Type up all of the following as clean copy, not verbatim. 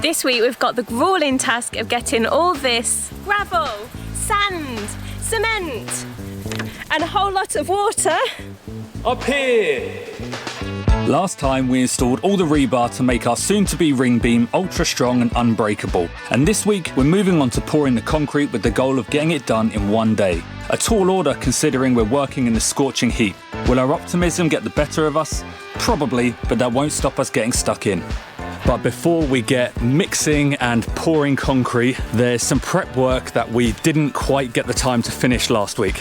This week we've got the grueling task of getting all this gravel, sand, cement and a whole lot of water up here. Last time we installed all the rebar to make our soon-to-be ring beam ultra strong and unbreakable. And this week we're moving on to pouring the concrete with the goal of getting it done in one day. A tall order considering we're working in the scorching heat. Will our optimism get the better of us? Probably, but that won't stop us getting stuck in. But before we get mixing and pouring concrete, there's some prep work that we didn't quite get the time to finish last week.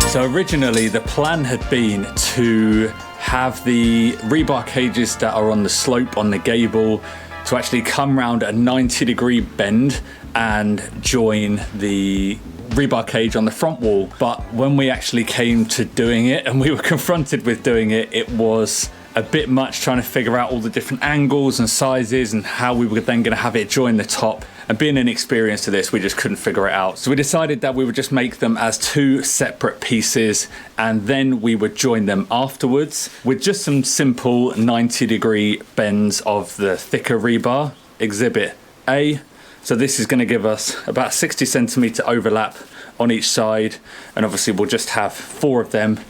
So originally the plan had been to have the rebar cages that are on the slope on the gable to actually come round a 90-degree bend and join the rebar cage on the front wall. But when we actually came to doing it and we were confronted with doing it, it was a bit much trying to figure out all the different angles and sizes and how we were then going to have it join the top. And being inexperienced to this, we just couldn't figure it out. So we decided that we would just make them as two separate pieces and then we would join them afterwards with just some simple 90-degree bends of the thicker rebar, Exhibit A. So this is going to give us about 60 centimeter overlap on each side. And obviously we'll just have 4 of them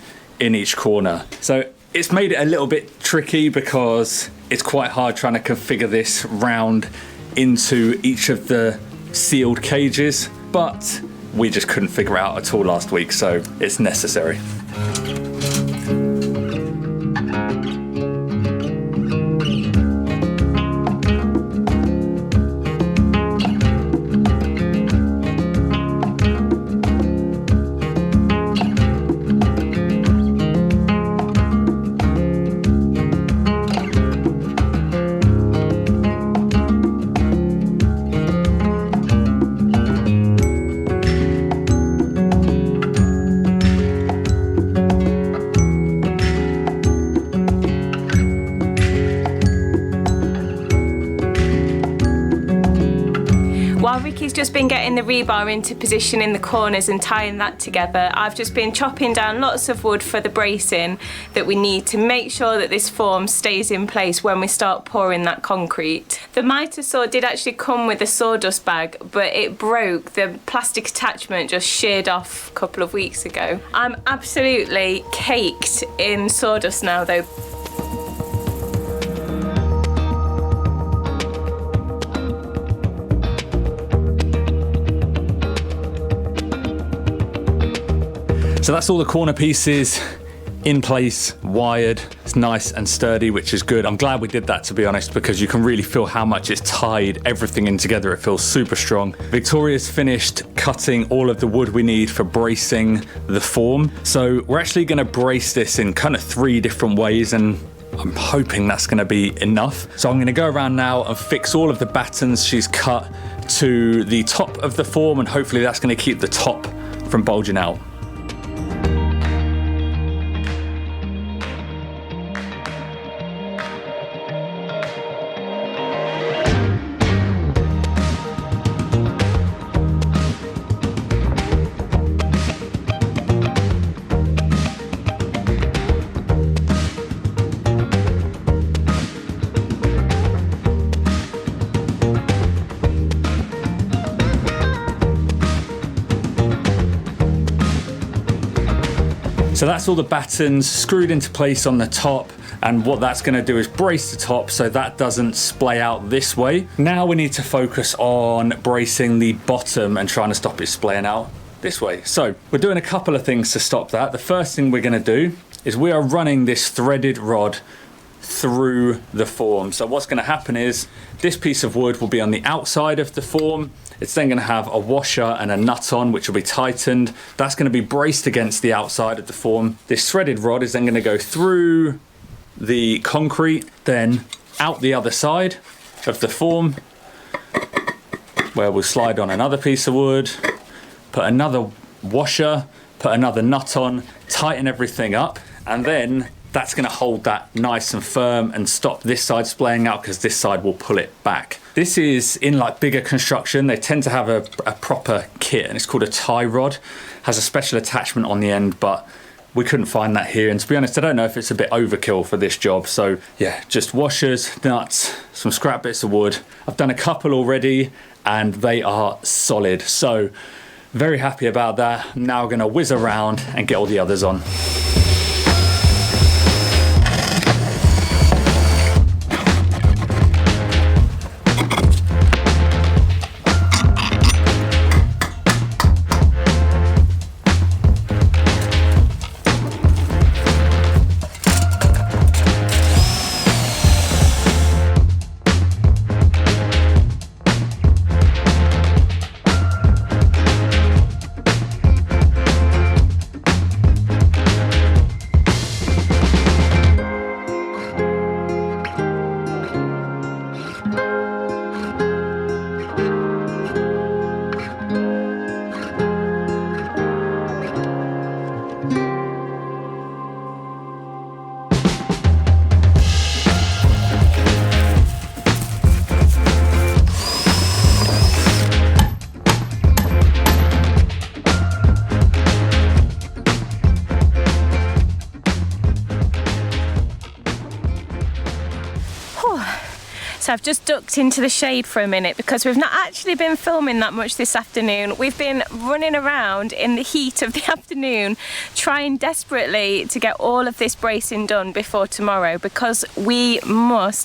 in each corner. So it's made it a little bit tricky because it's quite hard trying to configure this round into each of the sealed cages, but we just couldn't figure it out at all last week, so it's necessary. While Ricky's just been getting the rebar into position in the corners and tying that together, I've just been chopping down lots of wood for the bracing that we need to make sure that this form stays in place when we start pouring that concrete. The miter saw did actually come with a sawdust bag, but it broke. The plastic attachment just sheared off a couple of weeks ago. I'm absolutely caked in sawdust now though. So that's all the corner pieces in place, wired. It's nice and sturdy, which is good. I'm glad we did that, to be honest, because you can really feel how much it's tied everything in together. It feels super strong. Victoria's finished cutting all of the wood we need for bracing the form. So we're actually gonna brace this in kind of 3 different ways, and I'm hoping that's gonna be enough. So I'm gonna go around now and fix all of the battens she's cut to the top of the form, and hopefully that's gonna keep the top from bulging out. So that's all the battens screwed into place on the top, and what that's going to do is brace the top so that doesn't splay out this way. Now we need to focus on bracing the bottom and trying to stop it splaying out this way. So we're doing a couple of things to stop that. The first thing we're going to do is we are running this threaded rod through the form. So what's going to happen is this piece of wood will be on the outside of the form. It's then going to have a washer and a nut on, which will be tightened. That's going to be braced against the outside of the form. This threaded rod is then going to go through the concrete, then out the other side of the form, where we'll slide on another piece of wood, put another washer, put another nut on, tighten everything up, and then that's going to hold that nice and firm and stop this side splaying out, because this side will pull it back. This is in like bigger construction. They tend to have a proper kit, and it's called a tie rod. Has a special attachment on the end, but we couldn't find that here. And to be honest, I don't know if it's a bit overkill for this job. So yeah, just washers, nuts, some scrap bits of wood. I've done a couple already and they are solid. So very happy about that. Now we're gonna whiz around and get all the others on. So I've just ducked into the shade for a minute because we've not actually been filming that much this afternoon. We've been running around in the heat of the afternoon trying desperately to get all of this bracing done before tomorrow, because we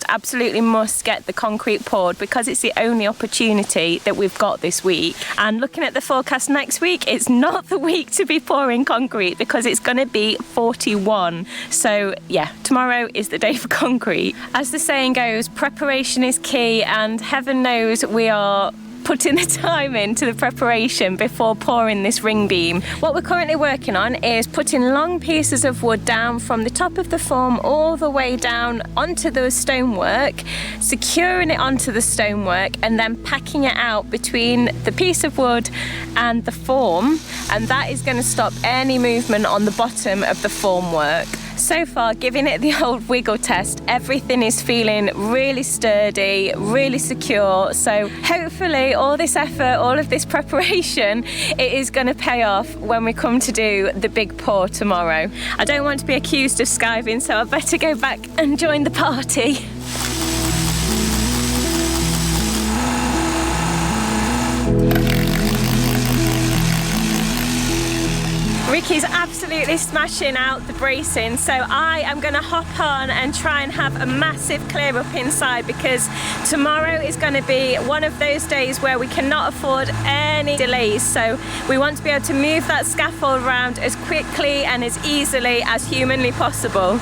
absolutely must get the concrete poured, because it's the only opportunity that we've got this week. And looking at the forecast next week, it's not the week to be pouring concrete because it's going to be 41. So yeah, tomorrow is the day for concrete. As the saying goes, preparation is key, and heaven knows we are putting the time into the preparation before pouring this ring beam. What we're currently working on is putting long pieces of wood down from the top of the form all the way down onto the stonework, securing it onto the stonework, and then packing it out between the piece of wood and the form, and that is going to stop any movement on the bottom of the formwork. So far, giving it the old wiggle test, everything is feeling really sturdy, really secure. So hopefully all this effort, all of this preparation, it is going to pay off when we come to do the big pour tomorrow. I don't want to be accused of skiving, so I better go back and join the party. Ricky's absolutely smashing out the bracing, so I am going to hop on and try and have a massive clear up inside, because tomorrow is going to be one of those days where we cannot afford any delays. So we want to be able to move that scaffold around as quickly and as easily as humanly possible.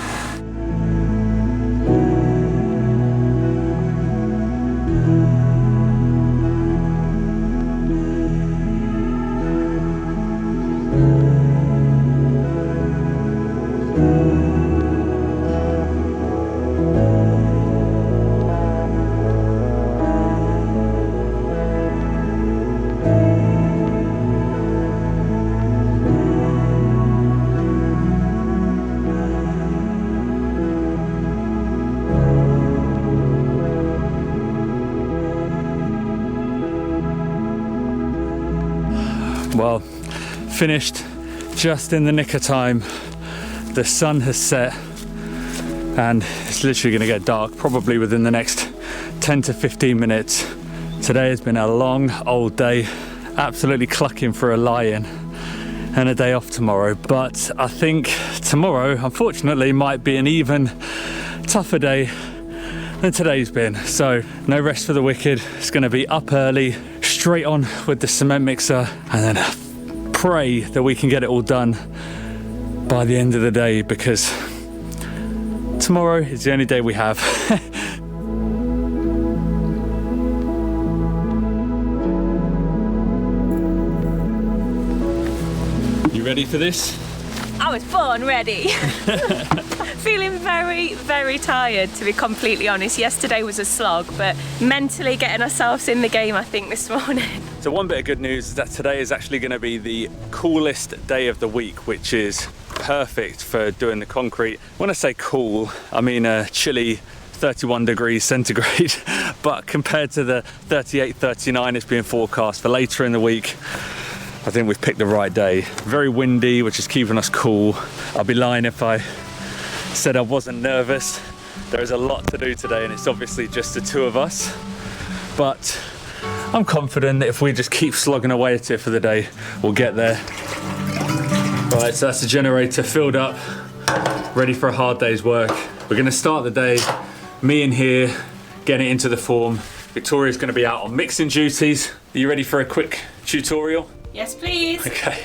Well, finished just in the nick of time. The sun has set and it's literally going to get dark probably within the next 10 to 15 minutes. Today has been a long old day, absolutely clucking for a lie-in, and a day off tomorrow. But I think tomorrow, unfortunately, might be an even tougher day than today's been. So no rest for the wicked. It's going to be up early, straight on with the cement mixer, and then pray that we can get it all done by the end of the day, because tomorrow is the only day we have. You ready for this? I was born ready. Feeling very, very tired, to be completely honest. Yesterday was a slog, but mentally getting ourselves in the game, I think, this morning. So one bit of good news is that today is actually going to be the coolest day of the week, which is perfect for doing the concrete. When I say cool, I mean a chilly 31 degrees centigrade, but compared to the 38, 39 it's being forecast for later in the week, I think we've picked the right day. Very windy, which is keeping us cool. I'd be lying if I said I wasn't nervous. There is a lot to do today, and it's obviously just the two of us, but I'm confident that if we just keep slogging away at it for the day, we'll get there. Right, so that's the generator filled up, ready for a hard day's work. We're gonna start the day, me in here, getting it into the form. Victoria's gonna be out on mixing duties. Are you ready for a quick tutorial? Yes, please. Okay.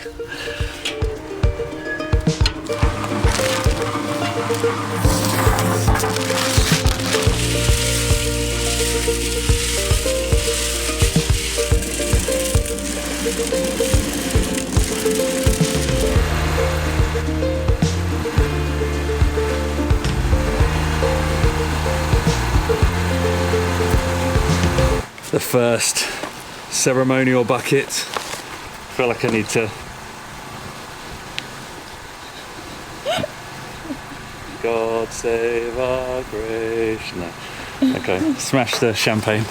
The first ceremonial bucket. I feel like I need to. God save our grace. No. Okay, smash the champagne.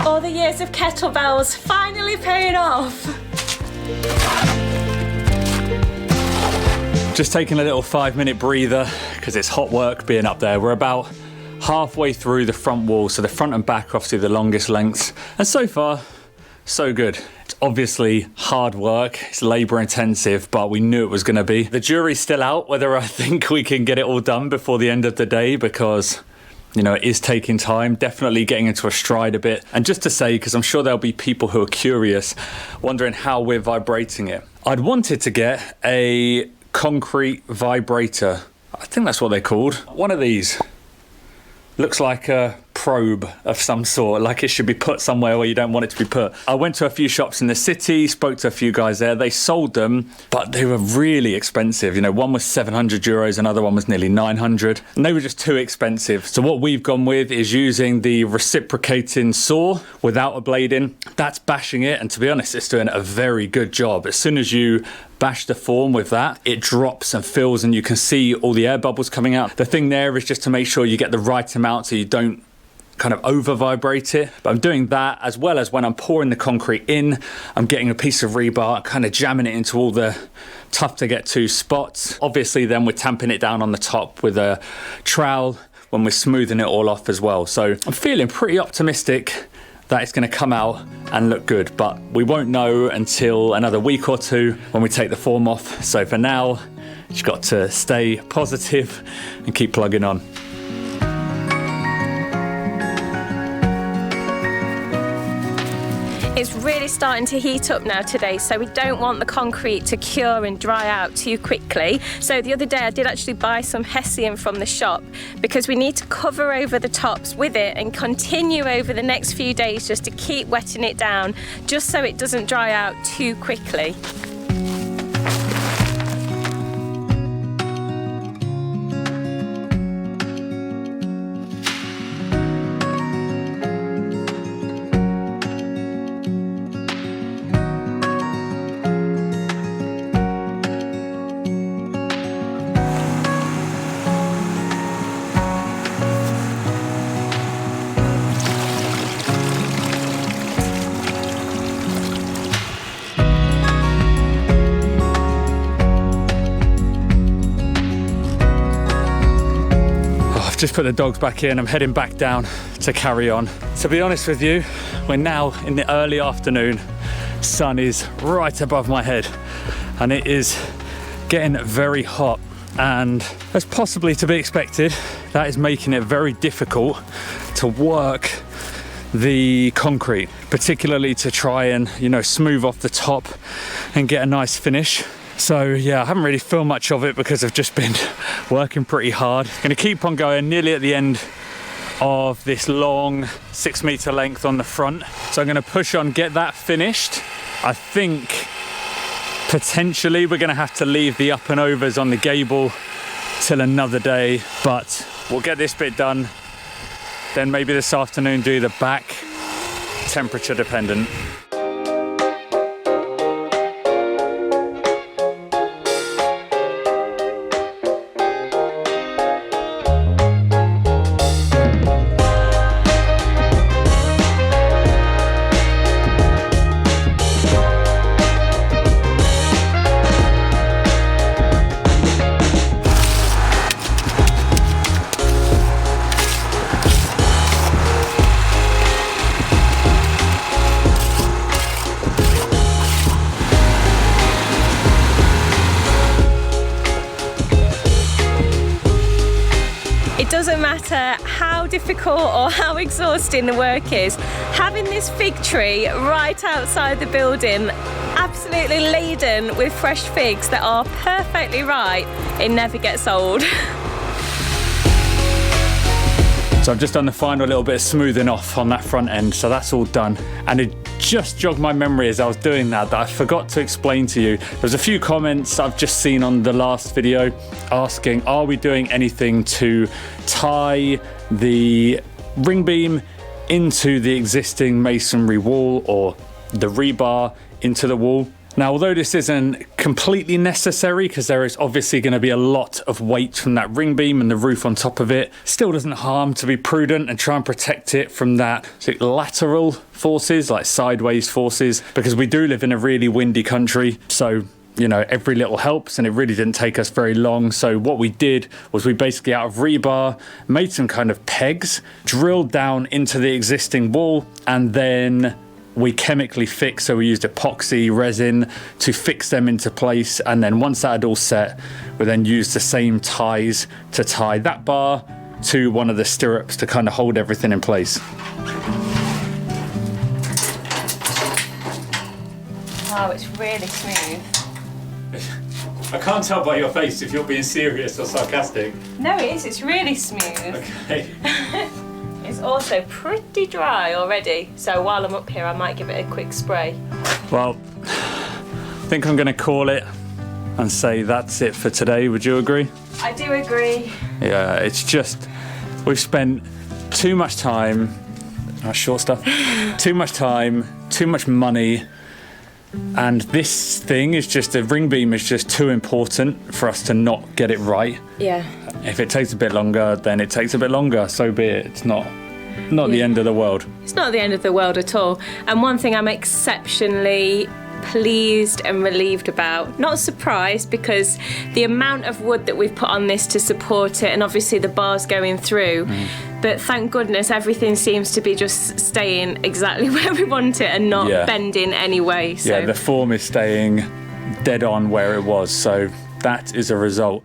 All the years of kettlebells finally paying off. Just taking a little 5-minute breather because it's hot work being up there. We're about halfway through the front wall, so the front and back are obviously the longest lengths, and so far so good. It's obviously hard work, it's labor intensive, but we knew it was going to be. The jury's still out whether I think we can get it all done before the end of the day, because you know, it is taking time, definitely getting into a stride a bit. And just to say, because I'm sure there'll be people who are curious, wondering how we're vibrating it. I'd wanted to get a concrete vibrator. I think that's what they're called. One of these. Looks like a probe of some sort, like it should be put somewhere where you don't want it to be put. I went to a few shops in the city, spoke to a few guys there. They sold them, but they were really expensive. You know, one was 700 euros, another one was nearly 900, and they were just too expensive. So what we've gone with is using the reciprocating saw without a blade in. That's bashing it, and to be honest, it's doing a very good job. As soon as you bash the form with that, it drops and fills, and you can see all the air bubbles coming out. The thing there is just to make sure you get the right amount so you don't kind of over vibrate it. But I'm doing that, as well as when I'm pouring the concrete in, I'm getting a piece of rebar, kind of jamming it into all the tough to get to spots. Obviously then we're tamping it down on the top with a trowel when we're smoothing it all off as well. So I'm feeling pretty optimistic that it's going to come out and look good, but we won't know until another week or two when we take the form off. So for now, you've got to stay positive and keep plugging on. It's really starting to heat up now today, so we don't want the concrete to cure and dry out too quickly. So the other day I did actually buy some Hessian from the shop, because we need to cover over the tops with it and continue over the next few days just to keep wetting it down, just so it doesn't dry out too quickly. Just put the dogs back in. I'm heading back down to carry on. To be honest with you, we're now in the early afternoon. Sun is right above my head and it is getting very hot. and as possibly to be expected, that is making it very difficult to work the concrete, particularly to try and, you know, smooth off the top and get a nice finish. So yeah, I haven't really filmed much of it because I've just been working pretty hard. Gonna keep on going, nearly at the end of this long 6 meter length on the front. So I'm gonna push on, get that finished. I think potentially we're gonna have to leave the up and overs on the gable till another day, but we'll get this bit done. Then maybe this afternoon do the back, temperature dependent. It doesn't matter how difficult or how exhausting the work is, having this fig tree right outside the building, absolutely laden with fresh figs that are perfectly ripe, it never gets old. So I've just done the final little bit of smoothing off on that front end, so that's all done. And it just jogged my memory as I was doing that I forgot to explain to you. There's a few comments I've just seen on the last video asking, are we doing anything to tie the ring beam into the existing masonry wall or the rebar into the wall? Now, although this isn't completely necessary because there is obviously going to be a lot of weight from that ring beam and the roof on top of it, still doesn't harm to be prudent and try and protect it from that lateral forces, like sideways forces, because we do live in a really windy country. So, you know, every little helps, and it really didn't take us very long. So what we did was we basically, out of rebar, made some kind of pegs, drilled down into the existing wall, and then we chemically fixed, so we used epoxy resin to fix them into place. And then once that had all set, we then used the same ties to tie that bar to one of the stirrups to kind of hold everything in place. Wow, it's really smooth. I can't tell by your face if you're being serious or sarcastic. No, it is, it's really smooth. Okay. It's also pretty dry already, so while I'm up here I might give it a quick spray. Well, I think I'm going to call it and say that's it for today. Would you agree? I do agree. Yeah, it's just, we've spent too much time, short stuff, too much time, too much money, and this thing is just, the ring beam is just too important for us to not get it right. Yeah. If it takes a bit longer, then it takes a bit longer, so be it. It's not the end of the world. It's not the end of the world at all. And one thing I'm exceptionally pleased and relieved about, not surprised, because the amount of wood that we've put on this to support it, and obviously the bars going through, but thank goodness everything seems to be just staying exactly where we want it and not bending anyway. So. Yeah, the form is staying dead on where it was, so that is a result.